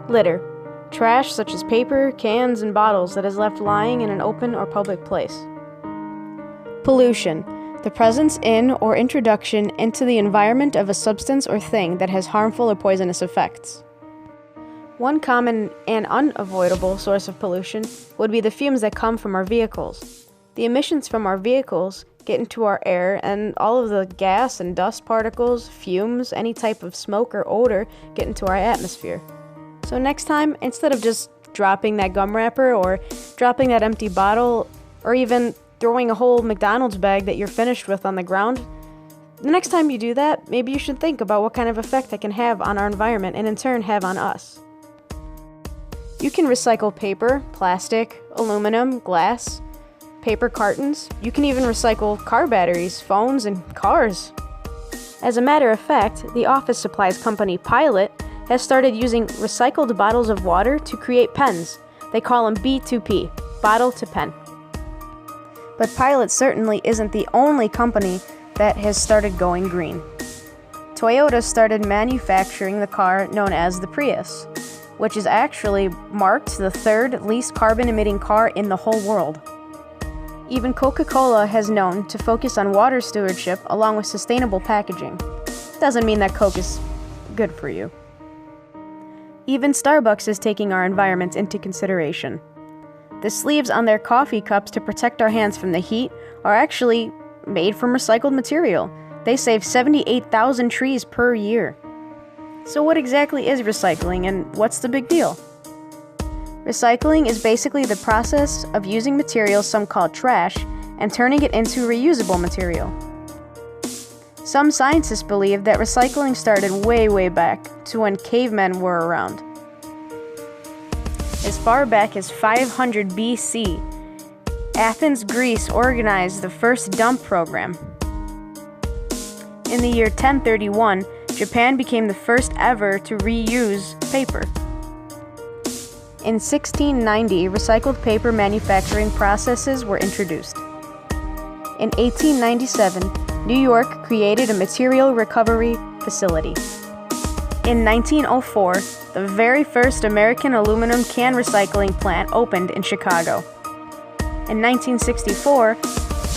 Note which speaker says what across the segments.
Speaker 1: Litter. Trash such as paper, cans, and bottles that is left lying in an open or public place. Pollution. The presence in or introduction into the environment of a substance or thing that has harmful or poisonous effects. One common and unavoidable source of pollution would be the fumes that come from our vehicles. The emissions from our vehicles get into our air, and all of the gas and dust particles, fumes, any type of smoke or odor get into our atmosphere. So next time, instead of just dropping that gum wrapper or dropping that empty bottle or even throwing a whole McDonald's bag that you're finished with on the ground, the next time you do that, maybe you should think about what kind of effect that can have on our environment and in turn have on us. You can recycle paper, plastic, aluminum, glass, paper cartons. You can even recycle car batteries, phones, and cars. As a matter of fact, the office supplies company Pilot has started using recycled bottles of water to create pens. They call them B2P, bottle to pen. But Pilot certainly isn't the only company that has started going green. Toyota started manufacturing the car known as the Prius, which is actually marked the third least carbon-emitting car in the whole world. Even Coca-Cola has known to focus on water stewardship along with sustainable packaging. Doesn't mean that Coke is good for you. Even Starbucks is taking our environment into consideration. The sleeves on their coffee cups to protect our hands from the heat are actually made from recycled material. They save 78,000 trees per year. So what exactly is recycling, and what's the big deal? Recycling is basically the process of using material some call trash and turning it into reusable material. Some scientists believe that recycling started way back to when cavemen were around. As far back as 500 BC, Athens, Greece organized the first dump program. In the year 1031, Japan became the first ever to reuse paper. In 1690, recycled paper manufacturing processes were introduced. In 1897, New York created a material recovery facility. In 1904, the very first American aluminum can recycling plant opened in Chicago. In 1964,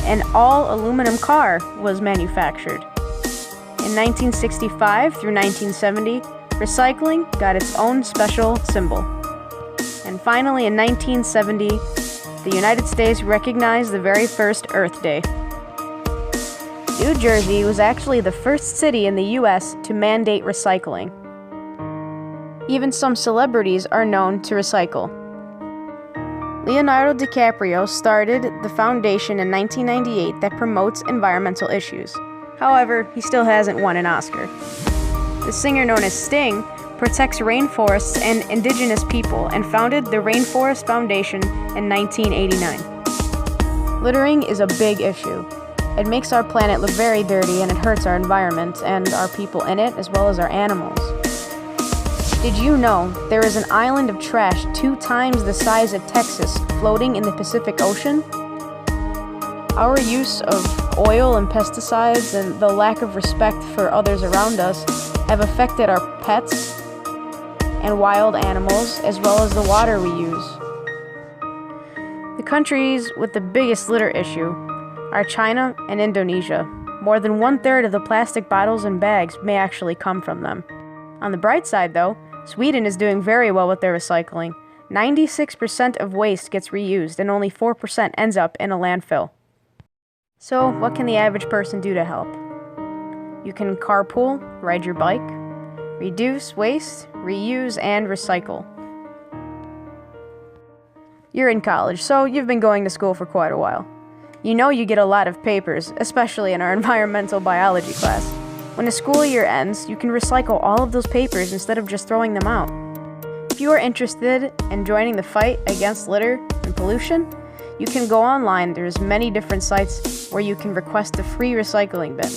Speaker 1: an all-aluminum car was manufactured. In 1965 through 1970, recycling got its own special symbol. And finally, in 1970, the United States recognized the very first Earth Day. New Jersey was actually the first city in the U.S. to mandate recycling. Even some celebrities are known to recycle. Leonardo DiCaprio started the foundation in 1998 that promotes environmental issues. However, he still hasn't won an Oscar. The singer known as Sting protects rainforests and indigenous people and founded the Rainforest Foundation in 1989. Littering is a big issue. It makes our planet look very dirty and it hurts our environment and our people in it as well as our animals. Did you know there is an island of trash 2 times the size of Texas floating in the Pacific Ocean? Our use of oil and pesticides and the lack of respect for others around us have affected our pets and wild animals, as well as the water we use. The countries with the biggest litter issue are China and Indonesia. More than 1/3 of the plastic bottles and bags may actually come from them. On the bright side, though, Sweden is doing very well with their recycling. 96% of waste gets reused, and only 4% ends up in a landfill. So, what can the average person do to help? You can carpool, ride your bike, reduce waste, reuse, and recycle. You're in college, so you've been going to school for quite a while. You know you get a lot of papers, especially in our environmental biology class. When the school year ends, you can recycle all of those papers instead of just throwing them out. If you are interested in joining the fight against litter and pollution, you can go online. There's many different sites where you can request a free recycling bin.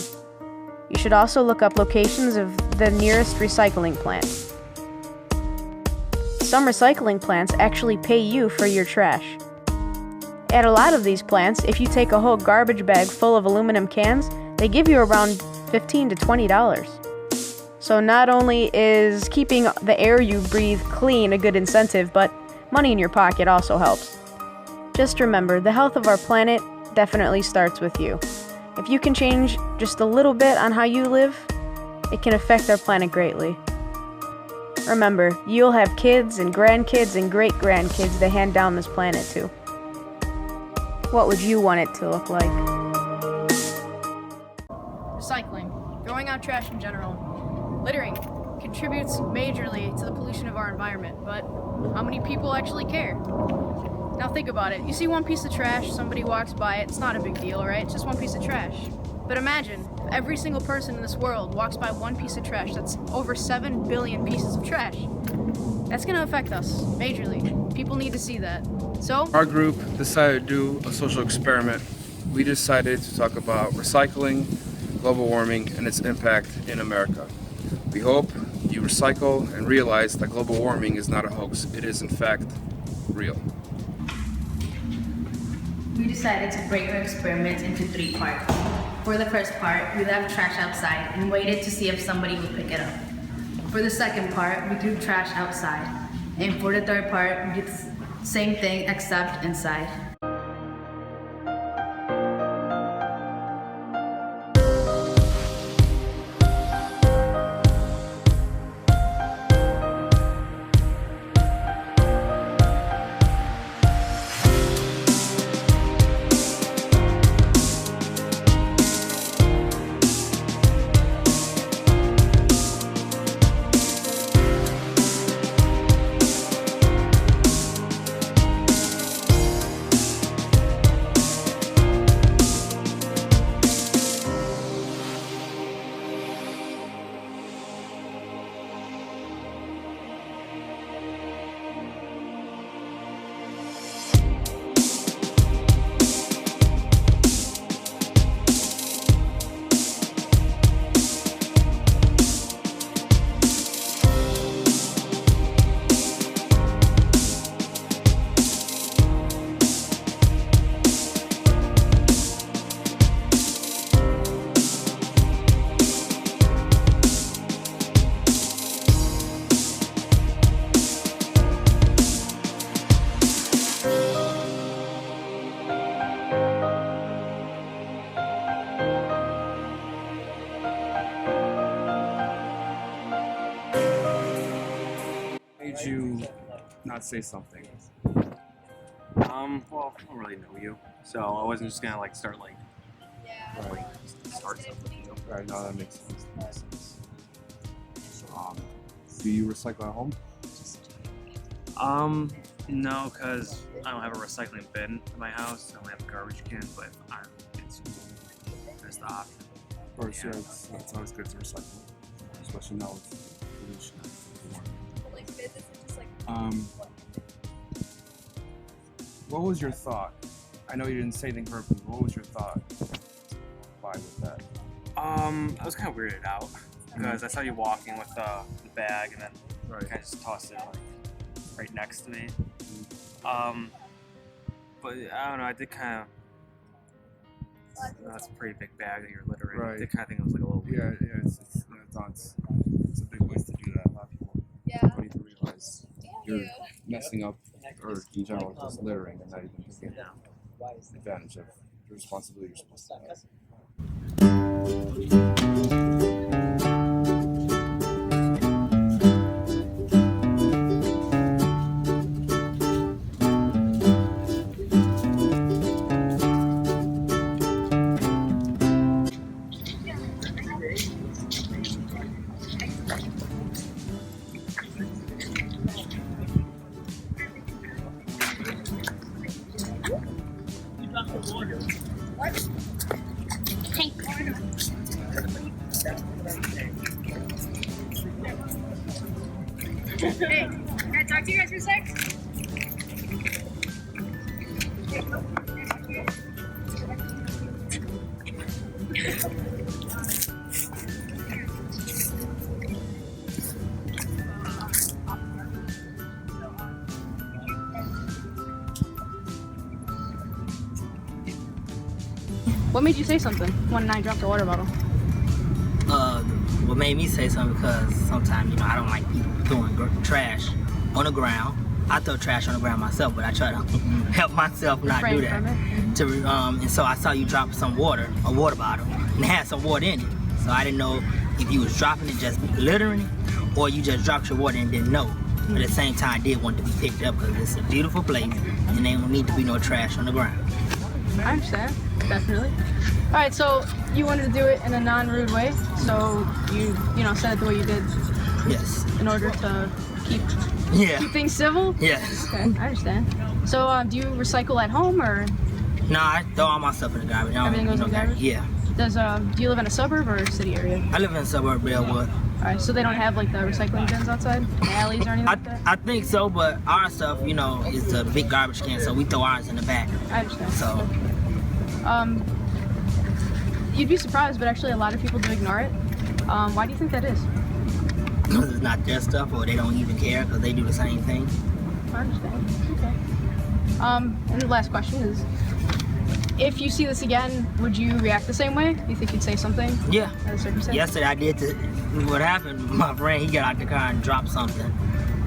Speaker 1: You should also look up locations of the nearest recycling plant. Some recycling plants actually pay you for your trash. At a lot of these plants, if you take a whole garbage bag full of aluminum cans, they give you around $15 to $20. So not only is keeping the air you breathe clean a good incentive, but money in your pocket also helps. Just remember, the health of our planet definitely starts with you. If you can change just a little bit on how you live, it can affect our planet greatly. Remember, you'll have kids and grandkids and great-grandkids to hand down this planet to. What would you want it to look like? Recycling, throwing out trash in general, littering contributes majorly to the pollution of our environment, but how many people actually care? Now think about it. You see one piece of trash, somebody walks by it, it's not a big deal, right? It's just one piece of trash. But imagine, if every single person in this world walks by one piece of trash, that's over 7 billion pieces of trash. That's gonna affect us, majorly. People need to see that. So,
Speaker 2: our group decided to do a social experiment. We decided to talk about recycling, global warming, and its impact in America. We hope you recycle and realize that global warming is not a hoax. It is, in fact, real.
Speaker 3: We decided to break our experiment into 3 parts. For the first part, we left trash outside and waited to see if somebody would pick it up. For the second part, we threw trash outside. And for the third part, we did the same thing except inside.
Speaker 2: Made you not say something?
Speaker 4: Well, I don't really know you, so I wasn't just gonna start start something. You know?
Speaker 2: Right, no, that makes sense. Do you recycle at home?
Speaker 4: No, because I don't have a recycling bin in my house. I only have a garbage can, but it's the option.
Speaker 2: Of course, yeah, it's always good to recycle, especially now with pollution. What was your thought? I know you didn't say anything verbally. What was your thought? Why with that?
Speaker 4: I was kind of weirded out because I saw you walking with the bag and then
Speaker 2: Right.
Speaker 4: kind of just tossed it right next to me. But I don't know. I did kind of. That's a pretty big bag that you're littering.
Speaker 2: Right.
Speaker 4: I did kind of think it was a little weird.
Speaker 2: Yeah, it's a big waste to do that. A lot of people don't even realize you're messing up, or in general, just littering and not even taking advantage of the responsibility you're supposed to have.
Speaker 5: Hey, can I talk to you guys for a sec?
Speaker 1: What made you say something when I dropped the water bottle?
Speaker 6: What made me say something because sometimes, you know, I don't like people throwing trash on the ground. I throw trash on the ground myself, but I try to help myself not do
Speaker 1: Refrain
Speaker 6: that.
Speaker 1: from it.
Speaker 6: And so I saw you drop some water, a water bottle, and it had some water in it. So I didn't know if you was dropping it, just littering it, or you just dropped your water and didn't know. But at the same time, I did want it to be picked up because it's a beautiful place, and there don't need to be no trash on the ground.
Speaker 1: I understand, definitely. All right, so you wanted to do it in a non-rude way, so you know, said it the way you did
Speaker 6: Yes.
Speaker 1: in order to keep
Speaker 6: Yeah.
Speaker 1: things civil.
Speaker 6: Yes.
Speaker 1: Okay, I understand. So, do you recycle at home, or
Speaker 6: No, I throw all my stuff in the garbage. I don't,
Speaker 1: Everything goes in the garbage?
Speaker 6: Yeah.
Speaker 1: do you live in a suburb or a city area?
Speaker 6: I live in the suburb of Bellwood.
Speaker 1: All right, so they don't have like the recycling bins outside, alleys or anything like that.
Speaker 6: I think so, but our stuff, you know, is a big garbage can, so we throw ours in the back.
Speaker 1: I understand.
Speaker 6: So,
Speaker 1: You'd be surprised, but actually a lot of people do ignore it. Why do you think that is?
Speaker 6: because it's not their stuff, or they don't even care because they do the same thing.
Speaker 1: I understand. Okay. And the last question is, if you see this again, would you react the same way? You think you'd say something
Speaker 6: Yeah.
Speaker 1: at a circumstance?
Speaker 6: Yesterday I did what happened, my friend, he got out the car and dropped something.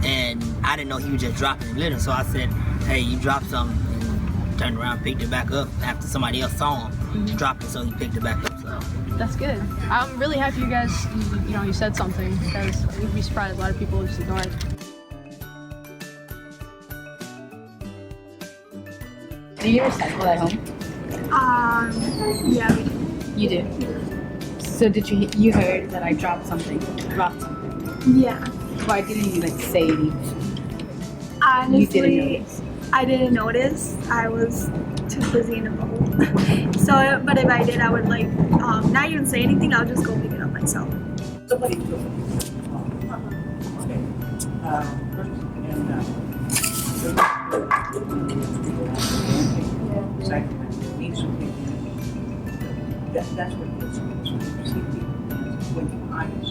Speaker 6: And I didn't know he was just dropping it litter. So I said, hey, you dropped something. And turned around, picked it back up after somebody else saw him. Dropped it, so he picked it back up. So
Speaker 1: That's good. I'm really happy you guys, you said something, because you'd be surprised. A lot of people just ignore it.
Speaker 3: Do you recycle at home?
Speaker 5: Yeah, we do.
Speaker 3: You do. So did you heard that I dropped something?
Speaker 5: Yeah.
Speaker 3: Why didn't you like say
Speaker 5: Honestly,
Speaker 3: you didn't notice?
Speaker 5: I didn't notice. I was too busy in a bubble. So, but if I did, I would like not even say anything. I'll just go pick it up myself.
Speaker 7: Somebody do it. Okay. Recycling needs to be. That's what it is. When you eyes.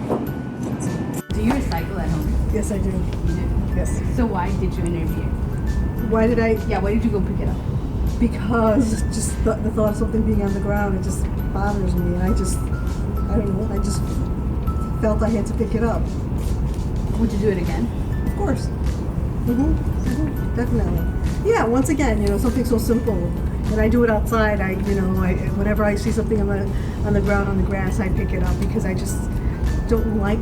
Speaker 3: Do you recycle at home?
Speaker 8: Yes, I do.
Speaker 3: You do.
Speaker 8: Yes.
Speaker 3: So why did you interfere?
Speaker 8: Why did I?
Speaker 3: Yeah, why did you go pick it up?
Speaker 8: Because just the thought of something being on the ground, it just bothers me. And I don't know, I just felt I had to pick it up.
Speaker 3: Would you do it again?
Speaker 8: Of course. Definitely. Yeah, once again, something so simple. And I do it outside. Whenever I see something on the ground, on the grass, I pick it up because I just don't like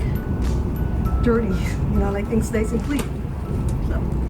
Speaker 8: dirty. I like things nice and clean. So.